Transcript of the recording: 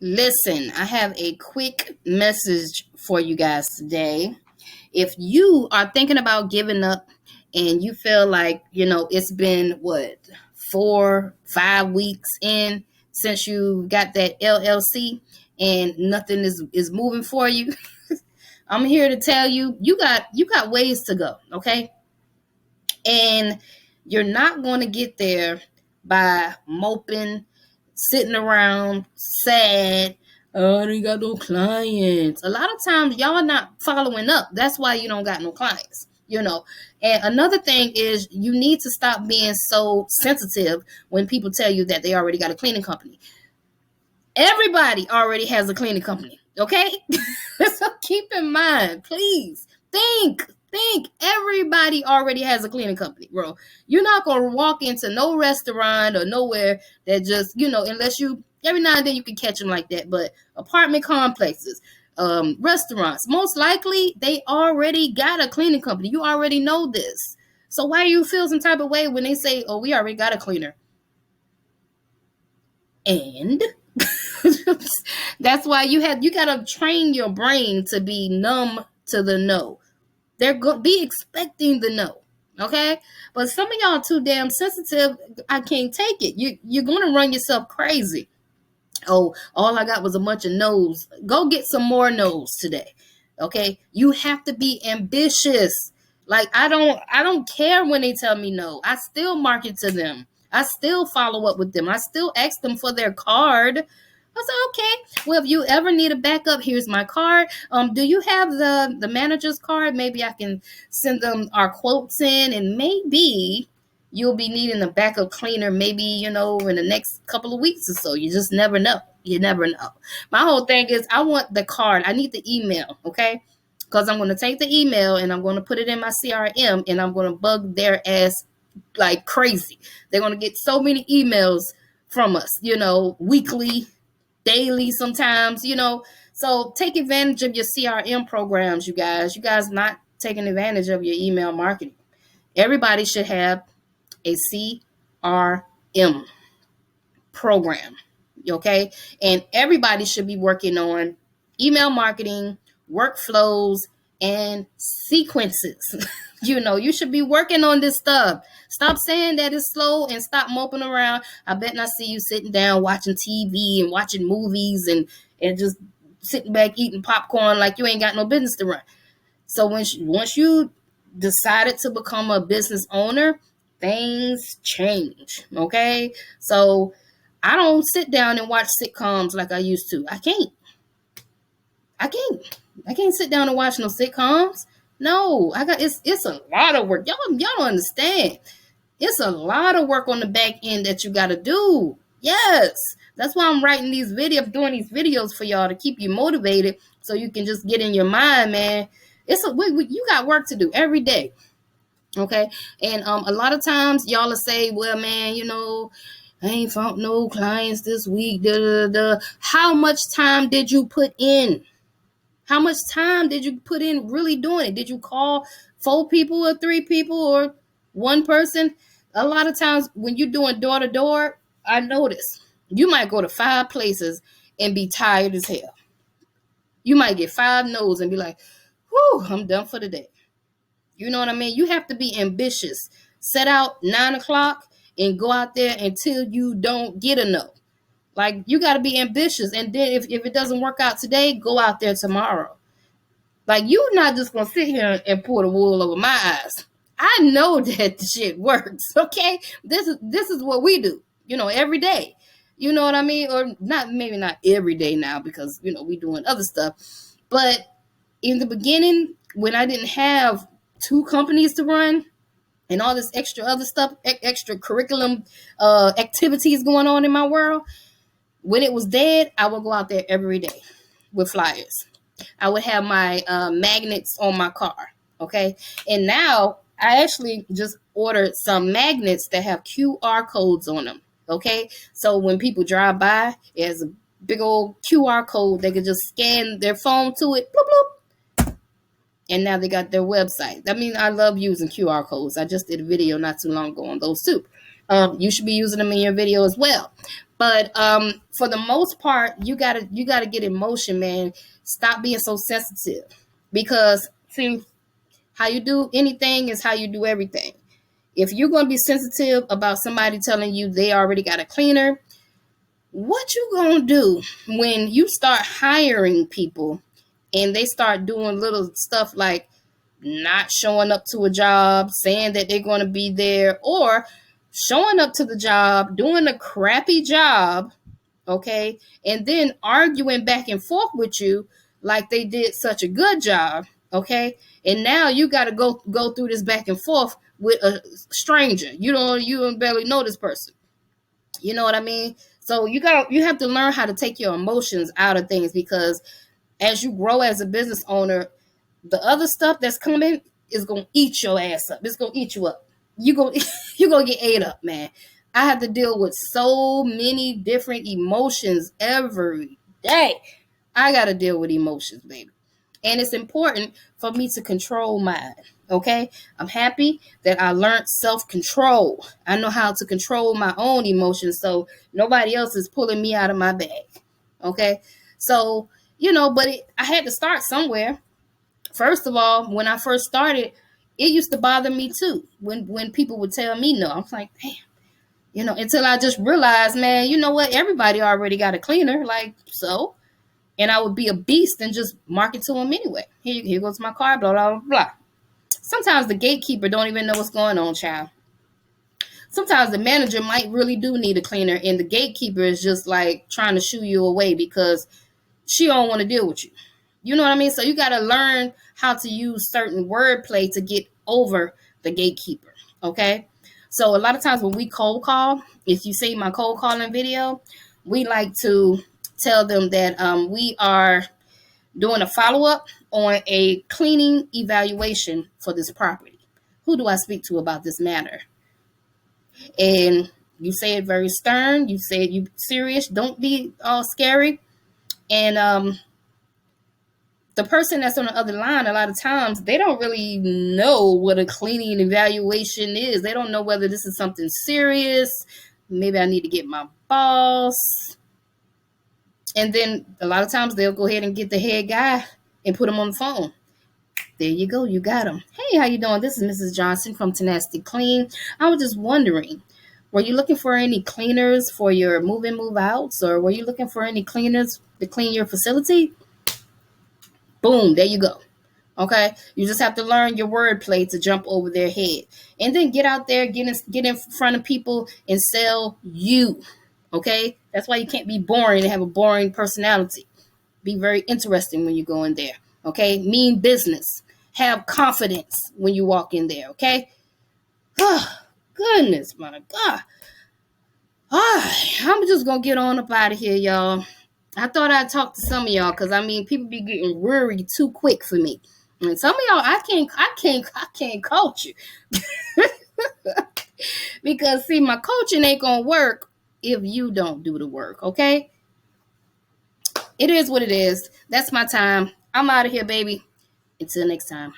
Listen, I have a quick message for you guys today. If you are thinking about giving up and you feel like, it's been what, 4, 5 weeks in since you got that LLC and nothing is moving for you, I'm here to tell you you got ways to go, okay? And you're not going to get there by moping, sitting around sad. Oh, I ain't got no clients. A lot of times y'all not following up. That's why you don't got no clients. And another thing is you need to stop being so sensitive when people tell you that they already got a cleaning company. Everybody already has a cleaning company, okay? So keep in mind, please think. Everybody already has a cleaning company, bro. You're not gonna walk into no restaurant or nowhere that just, unless you every now and then you can catch them like that. But apartment complexes, restaurants, most likely they already got a cleaning company. You already know this. So why do you feel some type of way when they say, "Oh, we already got a cleaner"? And that's why you gotta train your brain to be numb to the no. They're going to be expecting the no. Okay? But some of y'all too damn sensitive. I can't take it. You're gonna run yourself crazy. Oh, all I got was a bunch of no's. Go get some more no's today. Okay? You have to be ambitious. Like I don't care when they tell me no. I still market to them. I still follow up with them. I still ask them for their card. I said, okay. Well, if you ever need a backup, here's my card. Do you have the manager's card? Maybe I can send them our quotes in, and maybe you'll be needing a backup cleaner. Maybe in the next couple of weeks or so. You just never know. You never know. My whole thing is, I want the card. I need the email. Okay, because I'm going to take the email and I'm going to put it in my CRM and I'm going to bug their ass like crazy. They're going to get so many emails from us, weekly, daily sometimes. So take advantage of your CRM programs, you guys. You guys not taking advantage of your email marketing. Everybody should have a CRM program, okay? And everybody should be working on email marketing, workflows, and sequences. You should be working on this stuff. Stop saying that it's slow and stop moping around. I bet not see you sitting down watching TV and watching movies and just sitting back eating popcorn like you ain't got no business to run. So once you decided to become a business owner, things change, okay? So I don't sit down and watch sitcoms like I used to. I can't. I can't sit down and watch no sitcoms. No, it's a lot of work. Y'all don't understand. It's a lot of work on the back end that you got to do. Yes. That's why I'm writing these videos, doing these videos for y'all to keep you motivated so you can just get in your mind, man. You got work to do every day. Okay? And a lot of times y'all will say, "Well, man, I ain't found no clients this week." Da, da, da. How much time did you put in? How much time did you put in really doing it? Did you call 4 people or 3 people or one person? A lot of times when you're doing door to door, I notice you might go to 5 places and be tired as hell. You might get 5 no's and be like, "Whew, I'm done for the day." You know what I mean? You have to be ambitious. Set out 9 o'clock and go out there until you don't get a no. Like, you got to be ambitious. And then if it doesn't work out today, go out there tomorrow. Like, you're not just going to sit here and pull the wool over my eyes. I know that the shit works, okay? This is what we do, every day. You know what I mean? Or maybe not every day now because, we doing other stuff. But in the beginning, when I didn't have 2 companies to run and all this extra other stuff, extra curriculum activities going on in my world, when it was dead, I would go out there every day with flyers. I would have my magnets on my car, okay? And now I actually just ordered some magnets that have QR codes on them, okay? So when people drive by, it has a big old QR code. They could just scan their phone to it, bloop, bloop, and now they got their website. I mean, I love using QR codes. I just did a video not too long ago on those too. You should be using them in your video as well. But for the most part, you gotta get emotion, man. Stop being so sensitive, because see, how you do anything is how you do everything. If you're gonna be sensitive about somebody telling you they already got a cleaner, what you gonna do when you start hiring people and they start doing little stuff like not showing up to a job, saying that they're going to be there, or showing up to the job, doing a crappy job, okay, and then arguing back and forth with you like they did such a good job, okay, and now you got to go through this back and forth with a stranger. You don't barely know this person. You know what I mean? So you have to learn how to take your emotions out of things, because as you grow as a business owner, the other stuff that's coming is gonna eat your ass up. It's gonna eat you up. You gonna get ate up, man. I have to deal with so many different emotions every day. I gotta deal with emotions, baby. And it's important for me to control mine. Okay? I'm happy that I learned self-control. I know how to control my own emotions, so nobody else is pulling me out of my bag. Okay? So, but I had to start somewhere. First of all, when I first started, it used to bother me too. When people would tell me no, I'm like, damn, until I just realized, man, you know what? Everybody already got a cleaner, like so. And I would be a beast and just mark it to them anyway. Here goes my car, blah, blah, blah. Sometimes the gatekeeper don't even know what's going on, child. Sometimes the manager might really do need a cleaner, and the gatekeeper is just like trying to shoo you away because she don't want to deal with you. You know what I mean? So you got to learn how to use certain wordplay to get over the gatekeeper, okay? So a lot of times when we cold call, if you see my cold calling video, we like to tell them that we are doing a follow-up on a cleaning evaluation for this property. Who do I speak to about this matter? And you say it very stern. You say it, you serious. Don't be all scary. And the person that's on the other line, a lot of times, they don't really know what a cleaning evaluation is. They don't know whether this is something serious. Maybe I need to get my boss. And then a lot of times they'll go ahead and get the head guy and put him on the phone. There you go. You got him. Hey, how you doing? This is Mrs. Johnson from TENACITY Clean. I was just wondering, were you looking for any cleaners for your move-in, move-outs? Or were you looking for any cleaners to clean your facility? Boom, there you go. Okay, you just have to learn your wordplay to jump over their head, and then get out there, get in front of people, and sell you. Okay, that's why you can't be boring and have a boring personality. Be very interesting when you go in there. Okay, mean business. Have confidence when you walk in there. Okay. Oh, goodness, my God. All right, I'm just gonna get on up out of here, y'all. I thought I'd talk to some of y'all because people be getting worried too quick for me. And some of y'all, I can't coach you. Because see, my coaching ain't gonna work if you don't do the work, okay? It is what it is. That's my time. I'm out of here, baby. Until next time.